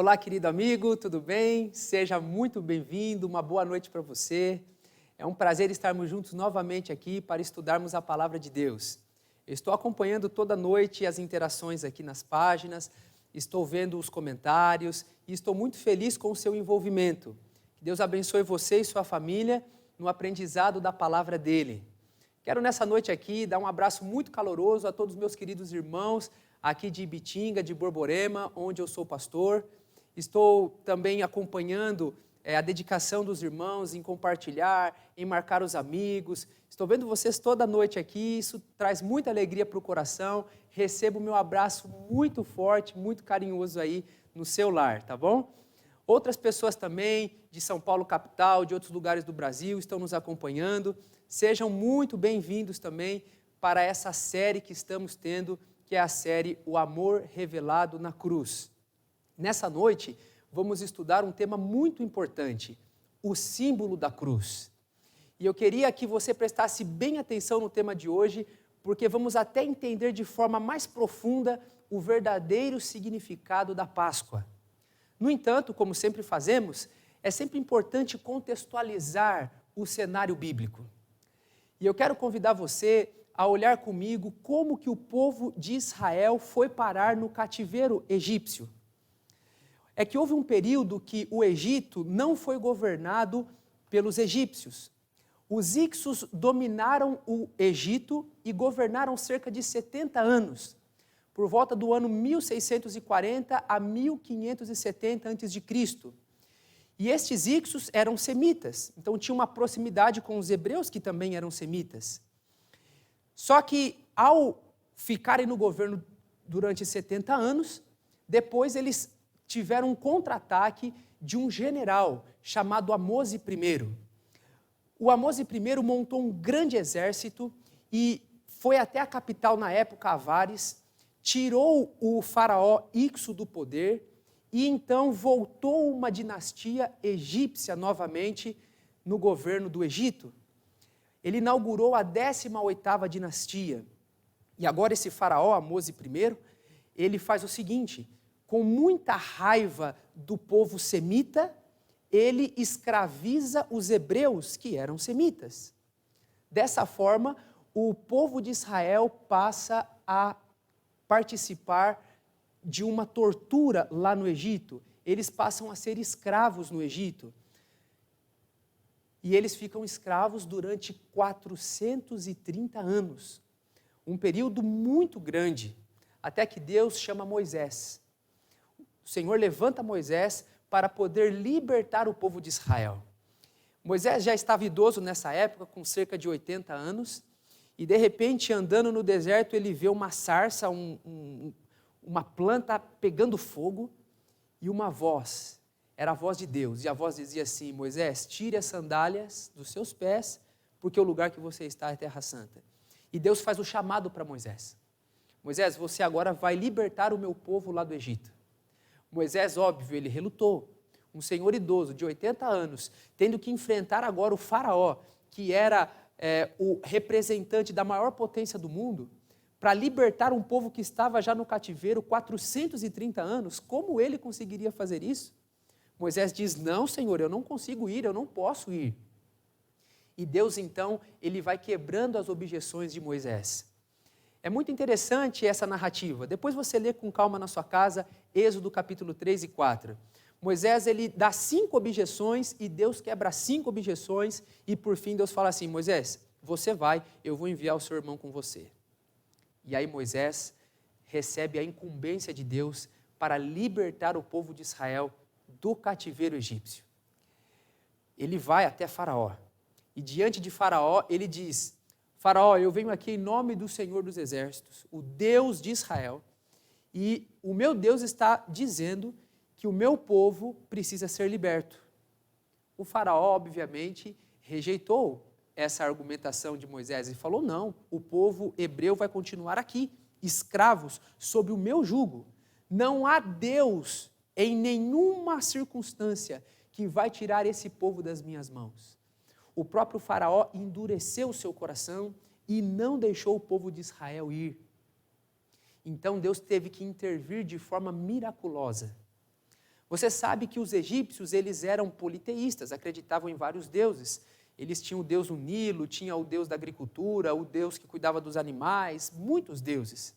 Olá, querido amigo, tudo bem? Seja muito bem-vindo, uma boa noite para você. É um prazer estarmos juntos novamente aqui para estudarmos a Palavra de Deus. Eu estou acompanhando toda noite as interações aqui nas páginas, estou vendo os comentários e estou muito feliz com o seu envolvimento. Que Deus abençoe você e sua família no aprendizado da Palavra dEle. Quero nessa noite aqui dar um abraço muito caloroso a todos os meus queridos irmãos aqui de Ibitinga, de Borborema, onde eu sou pastor. Estou também acompanhando a dedicação dos irmãos em compartilhar, em marcar os amigos. Estou vendo vocês toda noite aqui, isso traz muita alegria para o coração. Recebo o meu abraço muito forte, muito carinhoso aí no seu lar, tá bom? Outras pessoas também, de São Paulo capital, de outros lugares do Brasil, estão nos acompanhando. Sejam muito bem-vindos também para essa série que estamos tendo, que é a série O Amor Revelado na Cruz. Nessa noite, vamos estudar um tema muito importante, o símbolo da cruz. E eu queria que você prestasse bem atenção no tema de hoje, porque vamos até entender de forma mais profunda o verdadeiro significado da Páscoa. No entanto, como sempre fazemos, é sempre importante contextualizar o cenário bíblico. E eu quero convidar você a olhar comigo como que o povo de Israel foi parar no cativeiro egípcio. É que houve um período que o Egito não foi governado pelos egípcios. Os hicsos dominaram o Egito e governaram cerca de 70 anos, por volta do ano 1640 a 1570 a.C. E estes hicsos eram semitas, então tinha uma proximidade com os hebreus que também eram semitas. Só que ao ficarem no governo durante 70 anos, depois eles tiveram um contra-ataque de um general chamado Amose I. O Amose I montou um grande exército e foi até a capital na época, Avares, tirou o faraó Ixo do poder e então voltou uma dinastia egípcia novamente no governo do Egito. Ele inaugurou a 18ª dinastia. E agora esse faraó, Amose I, ele faz o seguinte: com muita raiva do povo semita, ele escraviza os hebreus que eram semitas. Dessa forma, o povo de Israel passa a participar de uma tortura lá no Egito. Eles passam a ser escravos no Egito. E eles ficam escravos durante 430 anos. Um período muito grande, até que Deus chama Moisés. O Senhor levanta Moisés para poder libertar o povo de Israel. Moisés já estava idoso nessa época, com cerca de 80 anos, e de repente, andando no deserto, ele vê uma sarça, uma planta pegando fogo, e uma voz, era a voz de Deus, e a voz dizia assim: Moisés, tire as sandálias dos seus pés, porque o lugar que você está é terra santa. E Deus faz o chamado para Moisés: Moisés, você agora vai libertar o meu povo lá do Egito. Moisés, óbvio, ele relutou. Um senhor idoso de 80 anos, tendo que enfrentar agora o faraó, que era o representante da maior potência do mundo, para libertar um povo que estava já no cativeiro 430 anos, como ele conseguiria fazer isso? Moisés diz: não, Senhor, eu não consigo ir, eu não posso ir. E Deus, então, ele vai quebrando as objeções de Moisés. É muito interessante essa narrativa. Depois você lê com calma na sua casa, Êxodo capítulo 3 e 4. Moisés, ele dá 5 objeções e Deus quebra 5 objeções e por fim Deus fala assim: Moisés, você vai, eu vou enviar o seu irmão com você. E aí Moisés recebe a incumbência de Deus para libertar o povo de Israel do cativeiro egípcio. Ele vai até Faraó e diante de Faraó ele diz: Faraó, eu venho aqui em nome do Senhor dos Exércitos, o Deus de Israel, e o meu Deus está dizendo que o meu povo precisa ser liberto. O faraó, obviamente, rejeitou essa argumentação de Moisés e falou: não, o povo hebreu vai continuar aqui, escravos, sob o meu jugo. Não há Deus em nenhuma circunstância que vai tirar esse povo das minhas mãos. O próprio faraó endureceu o seu coração e não deixou o povo de Israel ir. Então Deus teve que intervir de forma miraculosa. Você sabe que os egípcios, eles eram politeístas, acreditavam em vários deuses. Eles tinham o deus do Nilo, tinha o deus da agricultura, o deus que cuidava dos animais, muitos deuses.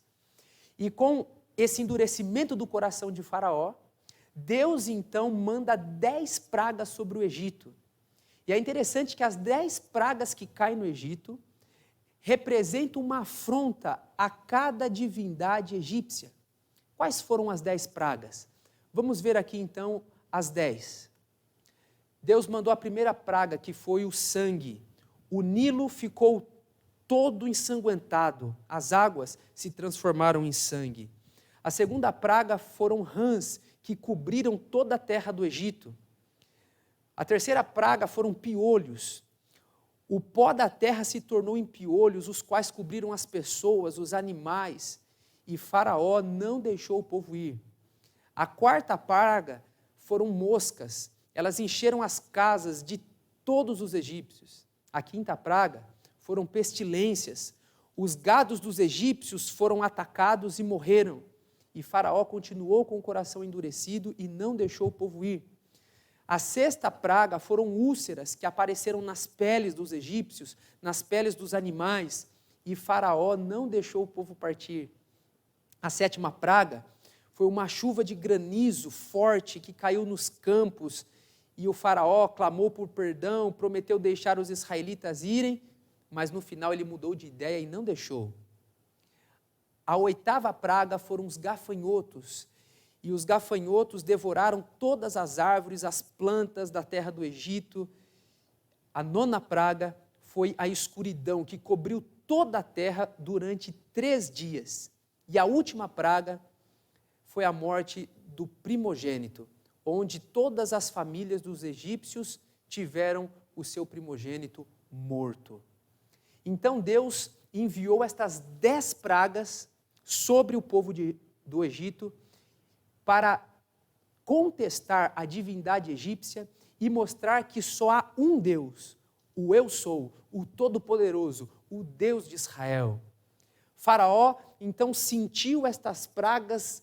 E com esse endurecimento do coração de Faraó, Deus então manda 10 pragas sobre o Egito. E é interessante que as 10 pragas que caem no Egito representam uma afronta a cada divindade egípcia. Quais foram as 10 pragas? Vamos ver aqui então as 10. Deus mandou a primeira praga, que foi o sangue. O Nilo ficou todo ensanguentado, as águas se transformaram em sangue. A segunda praga foram rãs, que cobriram toda a terra do Egito. A terceira praga foram piolhos. O pó da terra se tornou em piolhos, os quais cobriram as pessoas, os animais, e Faraó não deixou o povo ir. A quarta praga foram moscas, elas encheram as casas de todos os egípcios. A quinta praga foram pestilências, os gados dos egípcios foram atacados e morreram, e Faraó continuou com o coração endurecido e não deixou o povo ir. A sexta praga foram úlceras que apareceram nas peles dos egípcios, nas peles dos animais, e Faraó não deixou o povo partir. A sétima praga foi uma chuva de granizo forte que caiu nos campos, e o Faraó clamou por perdão, prometeu deixar os israelitas irem, mas no final ele mudou de ideia e não deixou. A oitava praga foram os gafanhotos, e os gafanhotos devoraram todas as árvores, as plantas da terra do Egito. A nona praga foi a escuridão, que cobriu toda a terra durante 3 dias. E a última praga foi a morte do primogênito, onde todas as famílias dos egípcios tiveram o seu primogênito morto. Então Deus enviou estas 10 pragas sobre o povo do Egito para contestar a divindade egípcia e mostrar que só há um Deus, o Eu Sou, o Todo-Poderoso, o Deus de Israel. Faraó então sentiu estas pragas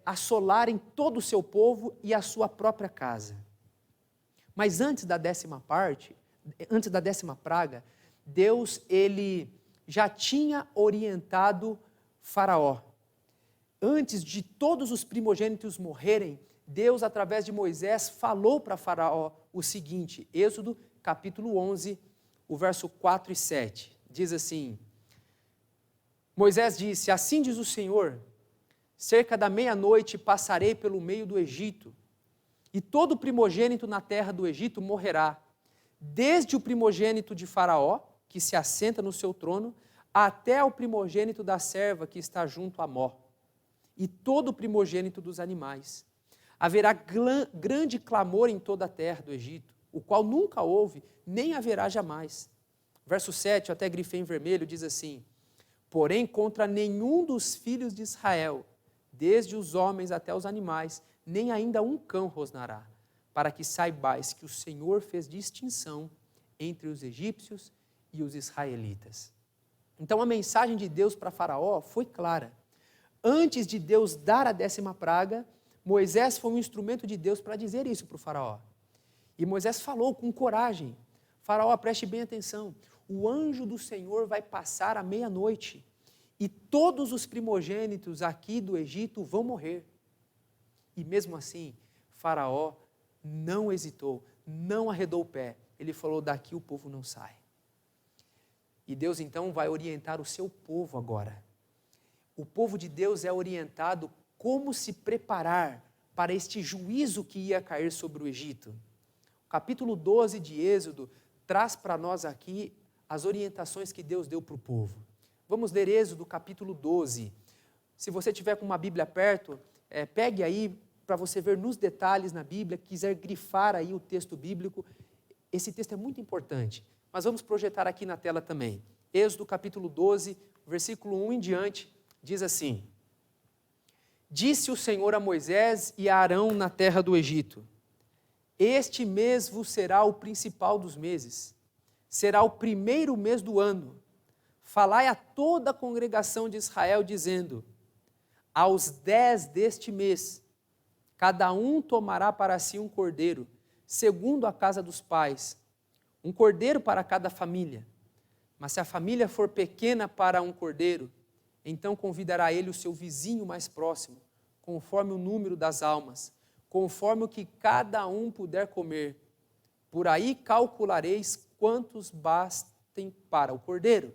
assolarem todo o seu povo e a sua própria casa. Mas antes da 10ª praga, Deus ele já tinha orientado Faraó. Antes de todos os primogênitos morrerem, Deus, através de Moisés, falou para Faraó o seguinte, Êxodo capítulo 11, o verso 4 e 7, diz assim, Moisés disse, assim diz o Senhor, cerca da meia-noite passarei pelo meio do Egito, e todo primogênito na terra do Egito morrerá, desde o primogênito de Faraó, que se assenta no seu trono, até o primogênito da serva que está junto a Mó, e todo o primogênito dos animais. Haverá grande clamor em toda a terra do Egito, o qual nunca houve, nem haverá jamais. Verso 7, eu até grifei em vermelho, diz assim, porém contra nenhum dos filhos de Israel, desde os homens até os animais, nem ainda um cão rosnará, para que saibais que o Senhor fez distinção entre os egípcios e os israelitas. Então a mensagem de Deus para Faraó foi clara. Antes de Deus dar a 10ª praga, Moisés foi um instrumento de Deus para dizer isso para o Faraó. E Moisés falou com coragem, Faraó, preste bem atenção, o anjo do Senhor vai passar à meia-noite, e todos os primogênitos aqui do Egito vão morrer. E mesmo assim, Faraó não hesitou, não arredou o pé. Ele falou, daqui o povo não sai. E Deus então vai orientar o seu povo agora. O povo de Deus é orientado como se preparar para este juízo que ia cair sobre o Egito. O capítulo 12 de Êxodo traz para nós aqui as orientações que Deus deu para o povo. Vamos ler Êxodo capítulo 12. Se você tiver com uma Bíblia perto, pegue aí para você ver nos detalhes na Bíblia, quiser grifar aí o texto bíblico. Esse texto é muito importante, mas vamos projetar aqui na tela também. Êxodo capítulo 12, versículo 1 em diante, diz assim, disse o Senhor a Moisés e a Arão na terra do Egito, este mês vos será o principal dos meses, será o primeiro mês do ano, falai a toda a congregação de Israel, dizendo, aos 10 deste mês, Cada um tomará para si um cordeiro, segundo a casa dos pais, um cordeiro para cada família. Mas se a família for pequena para um cordeiro, então convidará ele o seu vizinho mais próximo, conforme o número das almas, conforme o que cada um puder comer. Por aí calculareis quantos bastem para o cordeiro.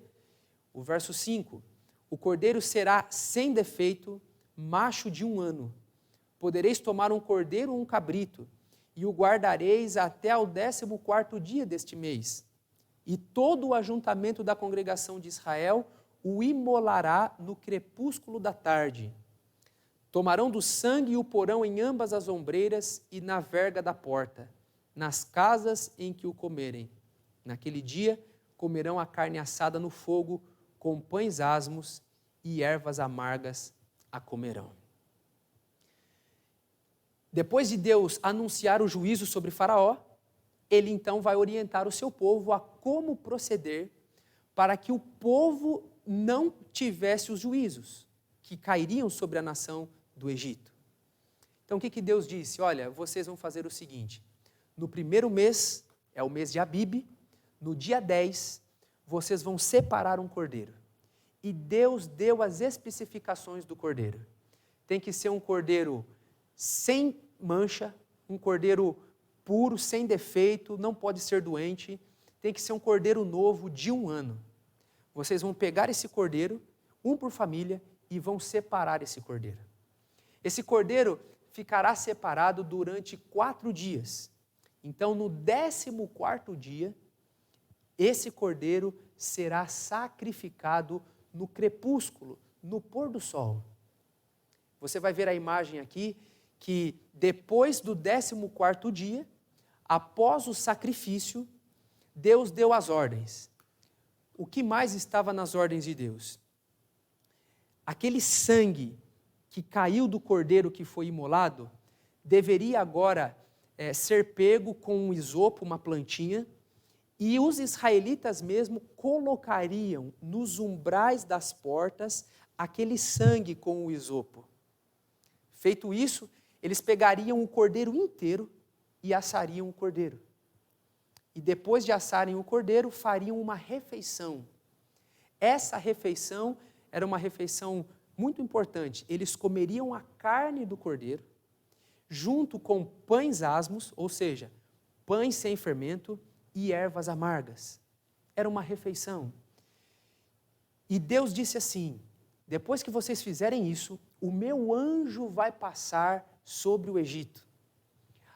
O verso 5, o cordeiro será sem defeito, macho de 1 ano. Podereis tomar um cordeiro ou um cabrito, e o guardareis até ao 14º dia deste mês. E todo o ajuntamento da congregação de Israel o imolará no crepúsculo da tarde. Tomarão do sangue e o porão em ambas as ombreiras e na verga da porta, nas casas em que o comerem. Naquele dia comerão a carne assada no fogo, com pães asmos e ervas amargas a comerão. Depois de Deus anunciar o juízo sobre Faraó, ele então vai orientar o seu povo a como proceder para que o povo não tivesse os juízos que cairiam sobre a nação do Egito. Então o que Deus disse? Olha, vocês vão fazer o seguinte, no primeiro mês, é o mês de Abibe, no dia 10, vocês vão separar um cordeiro. E Deus deu as especificações do cordeiro. Tem que ser um cordeiro sem mancha, um cordeiro puro, sem defeito, não pode ser doente, tem que ser um cordeiro novo de 1 ano. Vocês vão pegar esse cordeiro, um por família, e vão separar esse cordeiro. Esse cordeiro ficará separado durante 4 dias. Então, no 14º dia, esse cordeiro será sacrificado no crepúsculo, no pôr do sol. Você vai ver a imagem aqui, que depois do 14º dia, após o sacrifício, Deus deu as ordens. O que mais estava nas ordens de Deus? Aquele sangue que caiu do cordeiro que foi imolado, deveria agora ser pego com um isopo, uma plantinha, e os israelitas mesmo colocariam nos umbrais das portas aquele sangue com o isopo. Feito isso, eles pegariam o cordeiro inteiro e assariam o cordeiro. E depois de assarem o cordeiro, fariam uma refeição. Essa refeição era uma refeição muito importante. Eles comeriam a carne do cordeiro, junto com pães asmos, ou seja, pães sem fermento e ervas amargas. Era uma refeição. E Deus disse assim, depois que vocês fizerem isso, o meu anjo vai passar sobre o Egito.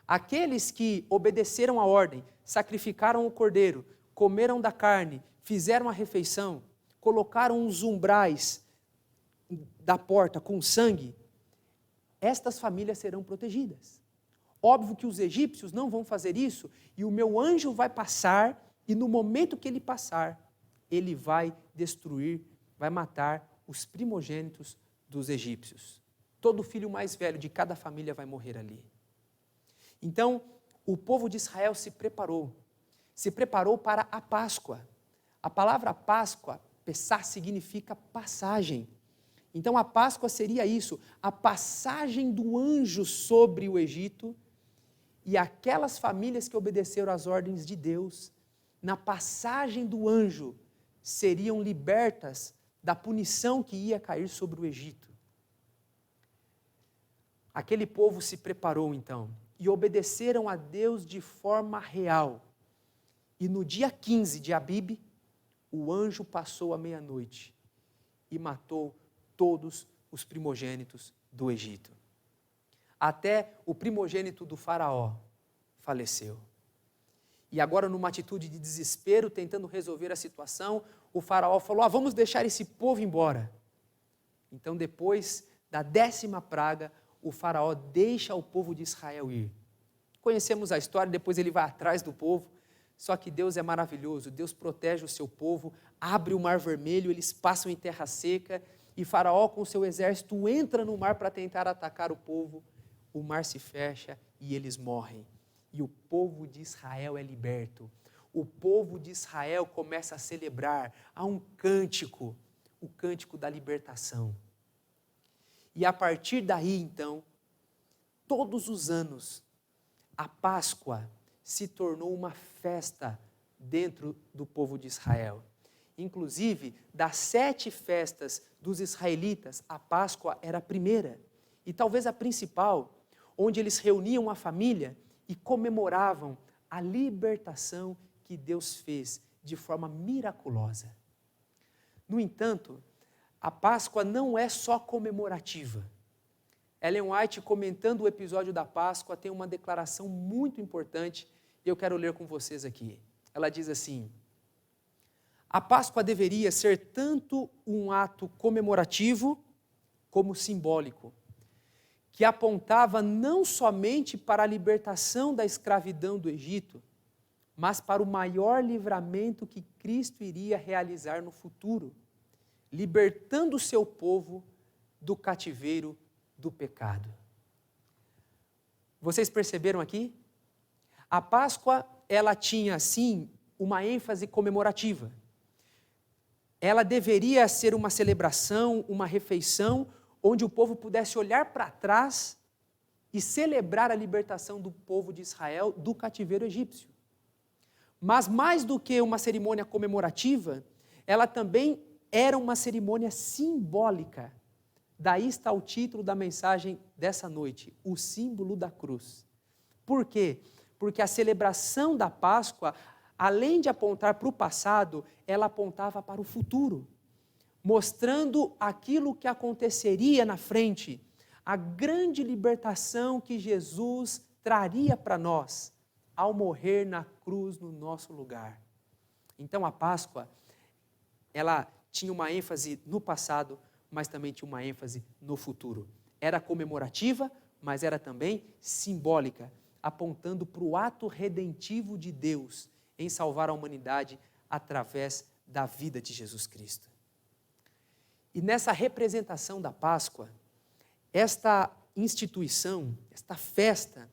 Aqueles que obedeceram a ordem, sacrificaram o cordeiro, comeram da carne, fizeram a refeição, colocaram os umbrais da porta com sangue, estas famílias serão protegidas. Óbvio que os egípcios não vão fazer isso, e o meu anjo vai passar, e no momento que ele passar, ele vai destruir, vai matar os primogênitos dos egípcios. Todo filho mais velho de cada família vai morrer ali. Então, o povo de Israel se preparou para a Páscoa. A palavra Páscoa, Pessah, significa passagem. Então, a Páscoa seria isso, a passagem do anjo sobre o Egito, e aquelas famílias que obedeceram às ordens de Deus, na passagem do anjo, seriam libertas da punição que ia cair sobre o Egito. Aquele povo se preparou então, e obedeceram a Deus de forma real. E no dia 15 de Abibe, o anjo passou à meia-noite e matou todos os primogênitos do Egito. Até o primogênito do faraó faleceu. E agora, numa atitude de desespero, tentando resolver a situação, o faraó falou, vamos deixar esse povo embora. Então, depois da 10ª praga, o faraó deixa o povo de Israel ir. Conhecemos a história, depois ele vai atrás do povo, só que Deus é maravilhoso, Deus protege o seu povo, abre o mar vermelho, eles passam em terra seca, e faraó com seu exército entra no mar para tentar atacar o povo, o mar se fecha e eles morrem. E o povo de Israel é liberto. O povo de Israel começa a celebrar, há um cântico, o cântico da libertação. E a partir daí, então, todos os anos, a Páscoa se tornou uma festa dentro do povo de Israel. Inclusive, das 7 festas dos israelitas, a Páscoa era a primeira, e talvez a principal, onde eles reuniam a família e comemoravam a libertação que Deus fez de forma miraculosa. No entanto, a Páscoa não é só comemorativa. Ellen White, comentando o episódio da Páscoa, tem uma declaração muito importante e eu quero ler com vocês aqui. Ela diz assim: a Páscoa deveria ser tanto um ato comemorativo como simbólico, que apontava não somente para a libertação da escravidão do Egito, mas para o maior livramento que Cristo iria realizar no futuro, libertando o seu povo do cativeiro do pecado. Vocês perceberam aqui? A Páscoa, ela tinha, sim, uma ênfase comemorativa. Ela deveria ser uma celebração, uma refeição, onde o povo pudesse olhar para trás e celebrar a libertação do povo de Israel do cativeiro egípcio. Mas mais do que uma cerimônia comemorativa, ela também era uma cerimônia simbólica. Daí está o título da mensagem dessa noite, o símbolo da cruz. Por quê? Porque a celebração da Páscoa, além de apontar para o passado, ela apontava para o futuro, mostrando aquilo que aconteceria na frente, a grande libertação que Jesus traria para nós ao morrer na cruz no nosso lugar. Então a Páscoa, ela tinha uma ênfase no passado, mas também tinha uma ênfase no futuro. Era comemorativa, mas era também simbólica, apontando para o ato redentivo de Deus em salvar a humanidade através da vida de Jesus Cristo. E nessa representação da Páscoa, esta instituição, esta festa,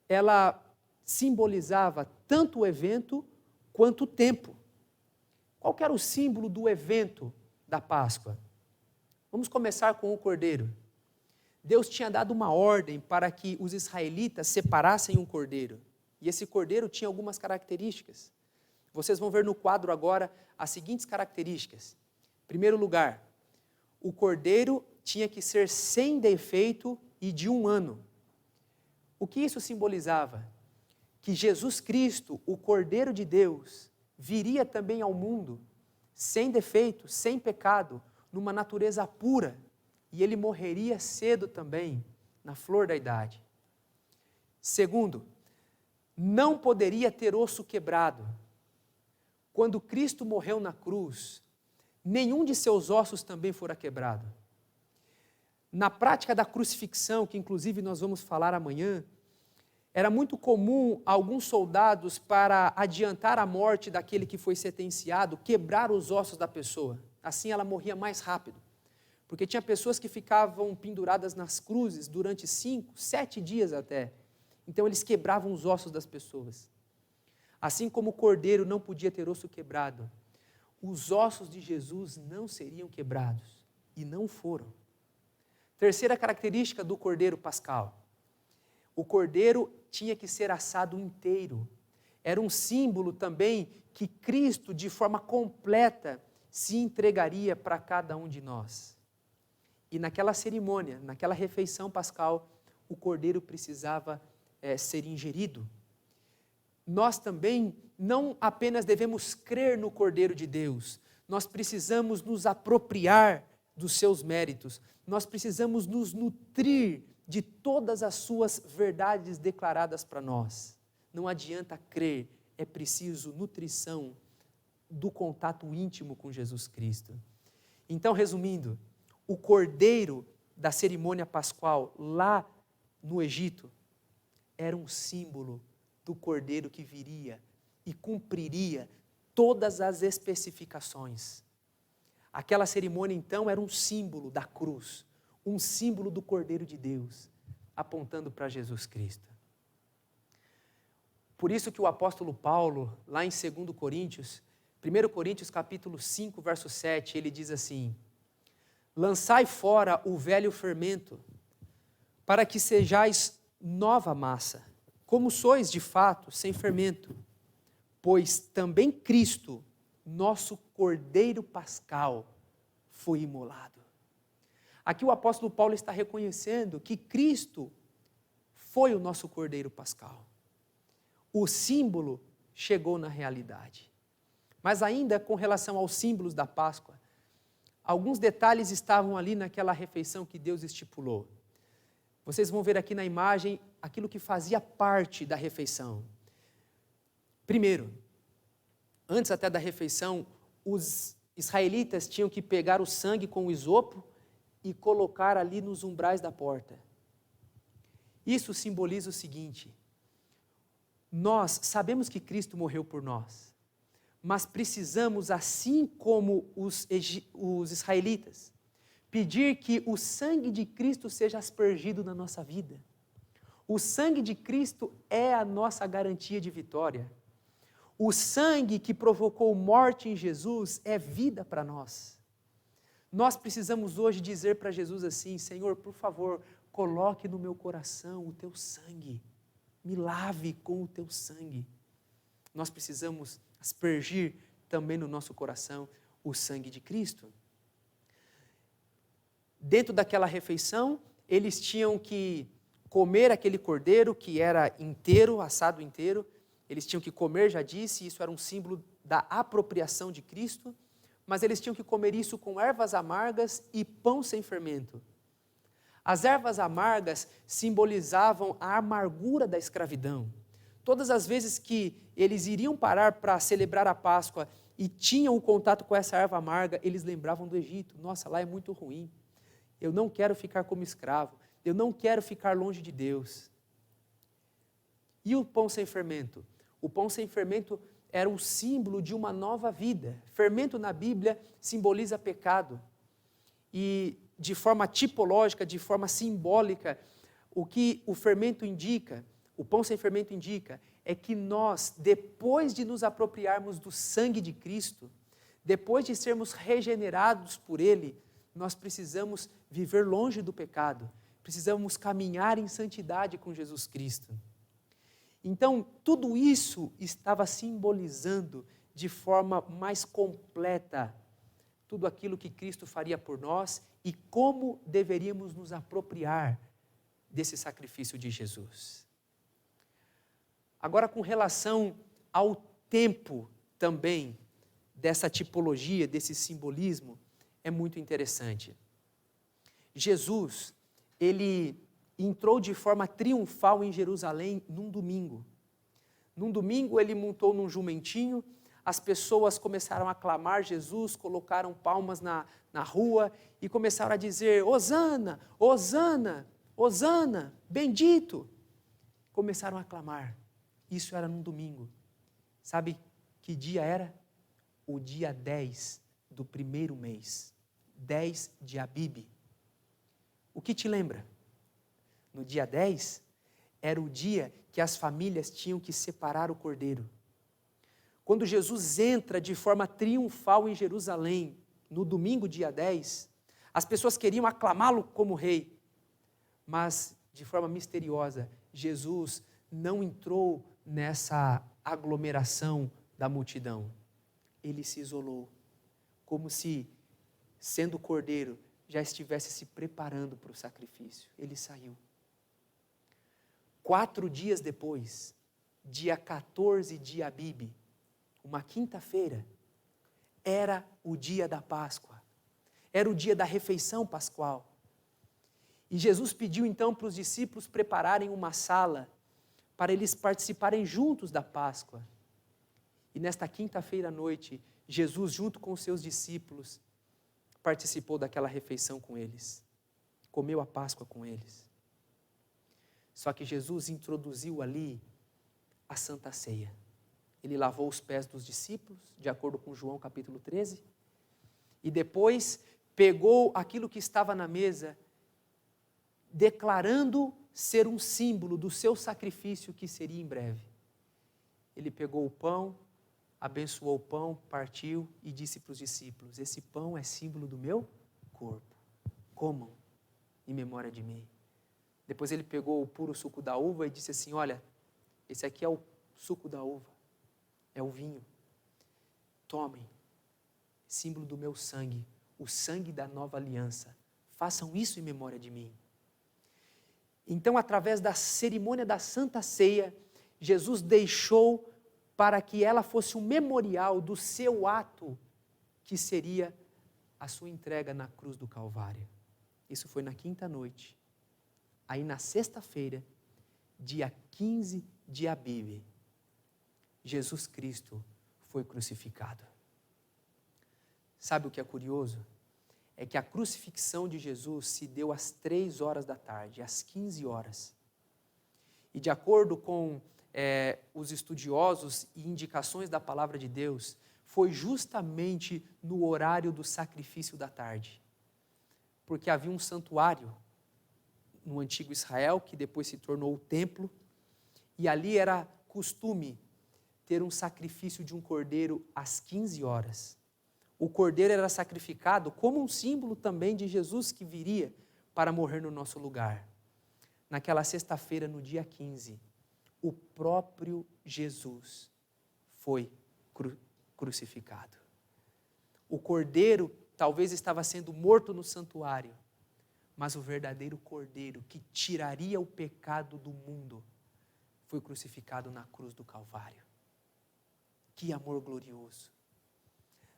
ela simbolizava tanto o evento quanto o tempo. Qual que era o símbolo do evento da Páscoa? Vamos começar com o cordeiro. Deus tinha dado uma ordem para que os israelitas separassem um cordeiro. E esse cordeiro tinha algumas características. Vocês vão ver no quadro agora as seguintes características. Em primeiro lugar, o cordeiro tinha que ser sem defeito e de 1 ano. O que isso simbolizava? Que Jesus Cristo, o Cordeiro de Deus, viria também ao mundo sem defeito, sem pecado, numa natureza pura, e ele morreria cedo também, na flor da idade. Segundo, não poderia ter osso quebrado. Quando Cristo morreu na cruz, nenhum de seus ossos também fora quebrado. Na prática da crucifixão, que inclusive nós vamos falar amanhã, era muito comum alguns soldados, para adiantar a morte daquele que foi sentenciado, quebrar os ossos da pessoa. Assim ela morria mais rápido. Porque tinha pessoas que ficavam penduradas nas cruzes durante 5, 7 dias até. Então eles quebravam os ossos das pessoas. Assim como o cordeiro não podia ter osso quebrado, os ossos de Jesus não seriam quebrados. E não foram. Terceira característica do cordeiro pascal. O cordeiro tinha que ser assado inteiro. Era um símbolo também que Cristo, de forma completa, se entregaria para cada um de nós. E naquela cerimônia, naquela refeição pascal, o cordeiro precisava ser ingerido. Nós também não apenas devemos crer no Cordeiro de Deus, nós precisamos nos apropriar dos seus méritos, nós precisamos nos nutrir de todas as suas verdades declaradas para nós. Não adianta crer, é preciso nutrição do contato íntimo com Jesus Cristo. Então, resumindo, o cordeiro da cerimônia pascual lá no Egito era um símbolo do cordeiro que viria e cumpriria todas as especificações. Aquela cerimônia, então, era um símbolo da cruz, um símbolo do Cordeiro de Deus, apontando para Jesus Cristo. Por isso que o apóstolo Paulo, lá em 2 Coríntios, 1 Coríntios capítulo 5, verso 7, ele diz assim: lançai fora o velho fermento, para que sejais nova massa, como sois de fato sem fermento, pois também Cristo, nosso Cordeiro Pascal, foi imolado. Aqui o apóstolo Paulo está reconhecendo que Cristo foi o nosso Cordeiro Pascal. O símbolo chegou na realidade. Mas ainda com relação aos símbolos da Páscoa, alguns detalhes estavam ali naquela refeição que Deus estipulou. Vocês vão ver aqui na imagem aquilo que fazia parte da refeição. Primeiro, antes até da refeição, os israelitas tinham que pegar o sangue com o isopo e colocar ali nos umbrais da porta. Isso simboliza o seguinte: nós sabemos que Cristo morreu por nós, mas precisamos, assim como os israelitas, pedir que o sangue de Cristo seja aspergido na nossa vida. O sangue de Cristo é a nossa garantia de vitória. O sangue que provocou morte em Jesus é vida para nós. Nós precisamos hoje dizer para Jesus assim: Senhor, por favor, coloque no meu coração o teu sangue. Me lave com o teu sangue. Nós precisamos aspergir também no nosso coração o sangue de Cristo. Dentro daquela refeição, eles tinham que comer aquele cordeiro que era inteiro, assado inteiro. Eles tinham que comer, já disse, isso era um símbolo da apropriação de Cristo, mas eles tinham que comer isso com ervas amargas e pão sem fermento. As ervas amargas simbolizavam a amargura da escravidão. Todas as vezes que eles iriam parar para celebrar a Páscoa e tinham o contato com essa erva amarga, eles lembravam do Egito. Nossa, lá é muito ruim. Eu não quero ficar como escravo. Eu não quero ficar longe de Deus. E o pão sem fermento? O pão sem fermento era o símbolo de uma nova vida. Fermento na Bíblia simboliza pecado. E de forma tipológica, de forma simbólica, o que o fermento indica, o pão sem fermento indica, é que nós, depois de nos apropriarmos do sangue de Cristo, depois de sermos regenerados por Ele, nós precisamos viver longe do pecado, precisamos caminhar em santidade com Jesus Cristo. Então, tudo isso estava simbolizando de forma mais completa tudo aquilo que Cristo faria por nós e como deveríamos nos apropriar desse sacrifício de Jesus. Agora, com relação ao tempo também dessa tipologia, desse simbolismo, é muito interessante. Jesus, ele entrou de forma triunfal em Jerusalém num domingo. Num domingo ele montou num jumentinho, as pessoas começaram a aclamar Jesus, colocaram palmas na rua e começaram a dizer: Hosana, Hosana, Hosana, bendito. Começaram a aclamar. Isso era num domingo. Sabe que dia era? O dia 10 do primeiro mês. 10 de Abib. O que te lembra? No dia 10, era o dia que as famílias tinham que separar o cordeiro. Quando Jesus entra de forma triunfal em Jerusalém, no domingo, dia 10, as pessoas queriam aclamá-lo como rei, mas de forma misteriosa, Jesus não entrou nessa aglomeração da multidão. Ele se isolou, como se, sendo cordeiro, já estivesse se preparando para o sacrifício. Ele saiu. 4 dias depois, dia 14 de Abib, uma quinta-feira, era o dia da Páscoa, era o dia da refeição pascual. E Jesus pediu então para os discípulos prepararem uma sala para eles participarem juntos da Páscoa. E nesta quinta-feira à noite, Jesus, junto com os seus discípulos, participou daquela refeição com eles, comeu a Páscoa com eles. Só que Jesus introduziu ali a Santa Ceia. Ele lavou os pés dos discípulos, de acordo com João capítulo 13, e depois pegou aquilo que estava na mesa, declarando ser um símbolo do seu sacrifício que seria em breve. Ele pegou o pão, abençoou o pão, partiu e disse para os discípulos: esse pão é símbolo do meu corpo, comam em memória de mim. Depois ele pegou o puro suco da uva e disse assim, olha, esse aqui é o suco da uva, é o vinho. Tomem, símbolo do meu sangue, o sangue da nova aliança. Façam isso em memória de mim. Então, através da cerimônia da Santa Ceia, Jesus deixou para que ela fosse um memorial do seu ato, que seria a sua entrega na cruz do Calvário. Isso foi na quinta noite. Aí na sexta-feira, dia 15 de Abib, Jesus Cristo foi crucificado. Sabe o que é curioso? É que a crucifixão de Jesus se deu às 3 horas da tarde, às 15 horas. E de acordo com os estudiosos e indicações da palavra de Deus, foi justamente no horário do sacrifício da tarde. Porque havia um santuário no antigo Israel, que depois se tornou o templo, e ali era costume ter um sacrifício de um cordeiro às 15 horas. O cordeiro era sacrificado como um símbolo também de Jesus que viria para morrer no nosso lugar. Naquela sexta-feira, no dia 15, o próprio Jesus foi crucificado. O cordeiro talvez estava sendo morto no santuário, mas o verdadeiro cordeiro que tiraria o pecado do mundo foi crucificado na cruz do Calvário. Que amor glorioso!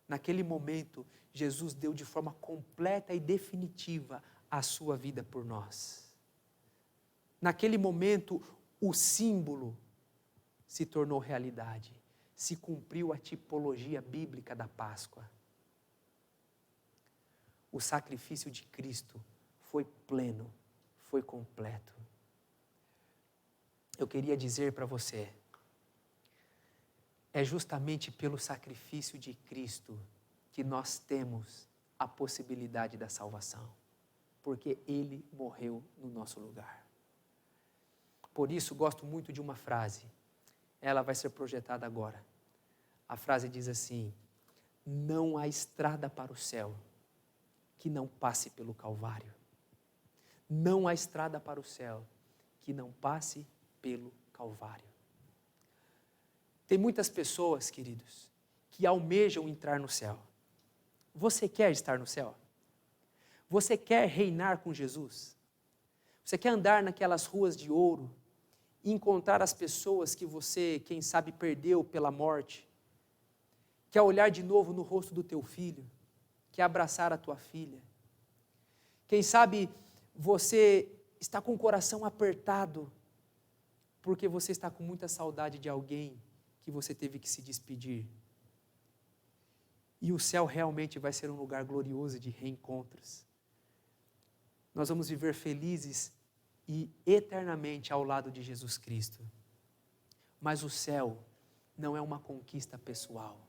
Naquele momento, Jesus deu de forma completa e definitiva a sua vida por nós. Naquele momento, o símbolo se tornou realidade. Se cumpriu a tipologia bíblica da Páscoa. O sacrifício de Cristo foi pleno, foi completo. Eu queria dizer para você, é justamente pelo sacrifício de Cristo que nós temos a possibilidade da salvação, porque Ele morreu no nosso lugar. Por isso, gosto muito de uma frase, ela vai ser projetada agora. A frase diz assim, não há estrada para o céu que não passe pelo Calvário. Não há estrada para o céu que não passe pelo Calvário. Tem muitas pessoas, queridos, que almejam entrar no céu. Você quer estar no céu? Você quer reinar com Jesus? Você quer andar naquelas ruas de ouro e encontrar as pessoas que você, quem sabe, perdeu pela morte? Quer olhar de novo no rosto do teu filho? Quer abraçar a tua filha? Quem sabe você está com o coração apertado porque você está com muita saudade de alguém que você teve que se despedir. E o céu realmente vai ser um lugar glorioso de reencontros. Nós vamos viver felizes e eternamente ao lado de Jesus Cristo. Mas o céu não é uma conquista pessoal.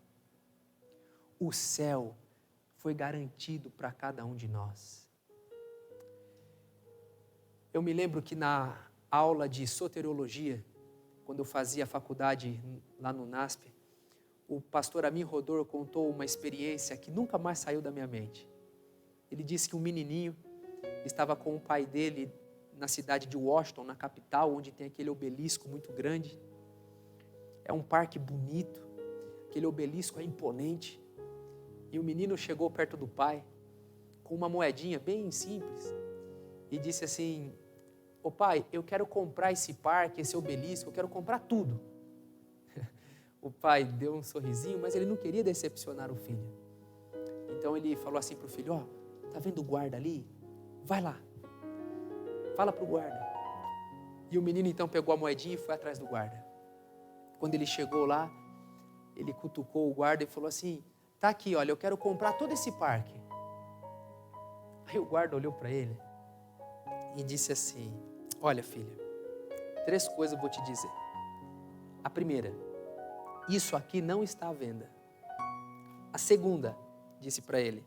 O céu foi garantido para cada um de nós. Eu me lembro que na aula de soteriologia, quando eu fazia faculdade lá no NASP, o pastor Amin Rodor contou uma experiência que nunca mais saiu da minha mente. Ele disse que um menininho estava com o pai dele na cidade de Washington, na capital, onde tem aquele obelisco muito grande. É um parque bonito, aquele obelisco é imponente. E o menino chegou perto do pai, com uma moedinha bem simples, e disse assim, ô pai, eu quero comprar esse parque, esse obelisco, eu quero comprar tudo. O pai deu um sorrisinho, mas ele não queria decepcionar o filho. Então ele falou assim para o filho, ó, tá vendo o guarda ali? Vai lá, fala para o guarda. E o menino então pegou a moedinha e foi atrás do guarda. Quando ele chegou lá, ele cutucou o guarda e falou assim, tá aqui, olha, eu quero comprar todo esse parque. Aí o guarda olhou para ele e disse assim, olha filho, 3 coisas eu vou te dizer. A primeira, isso aqui não está à venda. A segunda, disse para ele,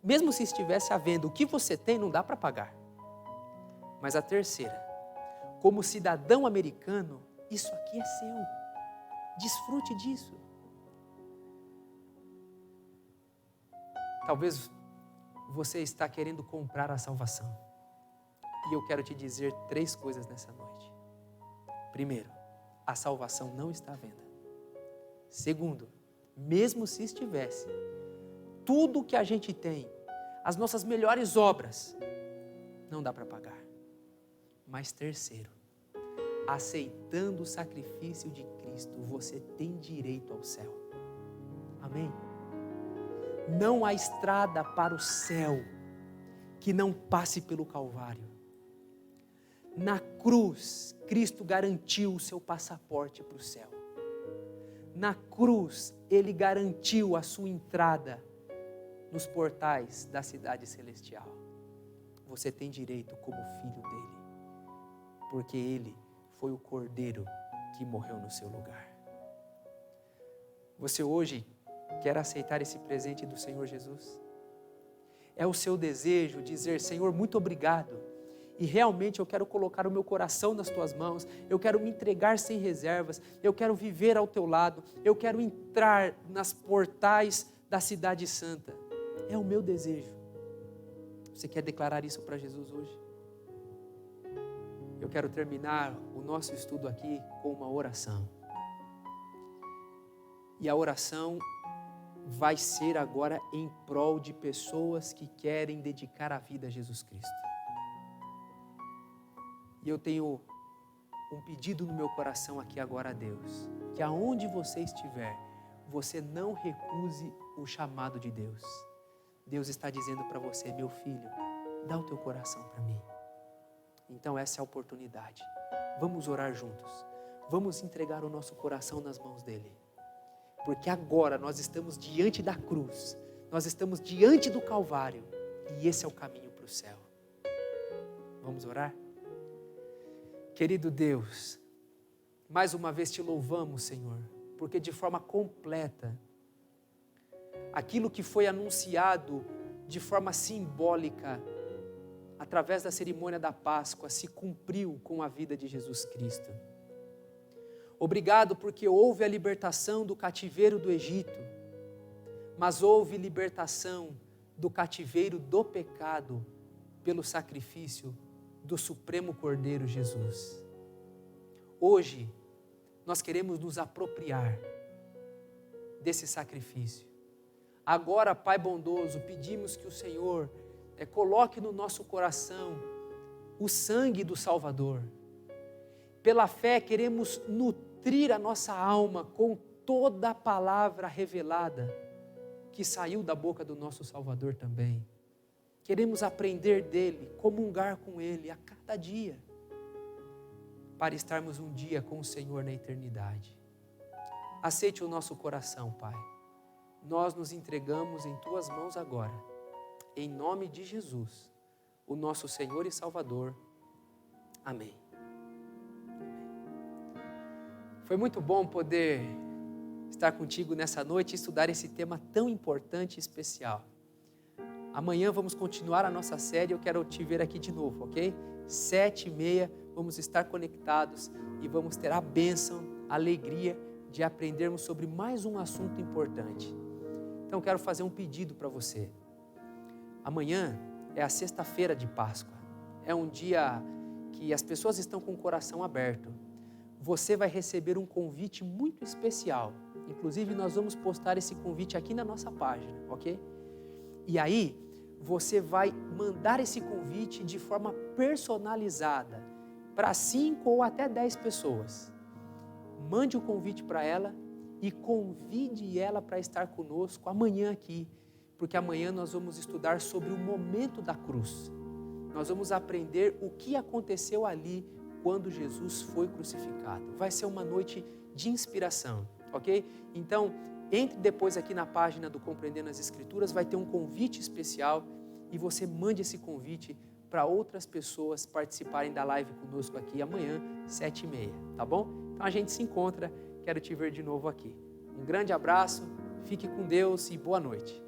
mesmo se estivesse à venda, o que você tem não dá para pagar. Mas a terceira, como cidadão americano, isso aqui é seu. Desfrute disso. Talvez você está querendo comprar a salvação. E eu quero te dizer 3 coisas nessa noite. Primeiro, a salvação não está à venda. Segundo, mesmo se estivesse, tudo que a gente tem, as nossas melhores obras, não dá para pagar. Mas terceiro, aceitando o sacrifício de Cristo, você tem direito ao céu. Amém? Não há estrada para o céu que não passe pelo Calvário. Na cruz, Cristo garantiu o seu passaporte para o céu. Na cruz, Ele garantiu a sua entrada nos portais da cidade celestial. Você tem direito como filho dele, porque Ele foi o Cordeiro que morreu no seu lugar. Você hoje quer aceitar esse presente do Senhor Jesus? É o seu desejo dizer: Senhor, muito obrigado, e realmente eu quero colocar o meu coração nas tuas mãos, eu quero me entregar sem reservas, eu quero viver ao teu lado, eu quero entrar nas portais da cidade santa. É o meu desejo. Você quer declarar isso para Jesus hoje? Eu quero terminar o nosso estudo aqui com uma oração. E a oração vai ser agora em prol de pessoas que querem dedicar a vida a Jesus Cristo. E eu tenho um pedido no meu coração aqui agora a Deus, que aonde você estiver, você não recuse o chamado de Deus. Deus está dizendo para você: meu filho, dá o teu coração para mim. Então essa é a oportunidade. Vamos orar juntos. Vamos entregar o nosso coração nas mãos dele. Porque agora nós estamos diante da cruz, nós estamos diante do Calvário, e esse é o caminho para o céu. Vamos orar? Querido Deus, mais uma vez te louvamos, Senhor, porque de forma completa, aquilo que foi anunciado de forma simbólica, através da cerimônia da Páscoa, se cumpriu com a vida de Jesus Cristo. Obrigado porque houve a libertação do cativeiro do Egito, mas houve libertação do cativeiro do pecado pelo sacrifício do Supremo Cordeiro Jesus. Hoje, nós queremos nos apropriar desse sacrifício. Agora, Pai bondoso, pedimos que o Senhor coloque no nosso coração o sangue do Salvador. Pela fé, queremos nutrir a nossa alma com toda a palavra revelada que saiu da boca do nosso Salvador também. Queremos aprender dele, comungar com ele a cada dia, para estarmos um dia com o Senhor na eternidade. Aceite o nosso coração, Pai. Nós nos entregamos em tuas mãos agora, em nome de Jesus, o nosso Senhor e Salvador. Amém. Foi muito bom poder estar contigo nessa noite e estudar esse tema tão importante e especial. Amanhã vamos continuar a nossa série, eu quero te ver aqui de novo, ok? 7h30, vamos estar conectados e vamos ter a bênção, a alegria de aprendermos sobre mais um assunto importante. Então quero fazer um pedido para você. Amanhã é a sexta-feira de Páscoa, é um dia que as pessoas estão com o coração aberto. Você vai receber um convite muito especial, inclusive nós vamos postar esse convite aqui na nossa página, ok? E aí, você vai mandar esse convite de forma personalizada para 5 ou até 10 pessoas. Mande o convite para ela e convide ela para estar conosco amanhã aqui, porque amanhã nós vamos estudar sobre o momento da cruz. Nós vamos aprender o que aconteceu ali quando Jesus foi crucificado. Vai ser uma noite de inspiração, ok? Então, entre depois aqui na página do Compreendendo as Escrituras, vai ter um convite especial e você mande esse convite para outras pessoas participarem da live conosco aqui amanhã, 7h30, tá bom? Então a gente se encontra, quero te ver de novo aqui. Um grande abraço, fique com Deus e boa noite.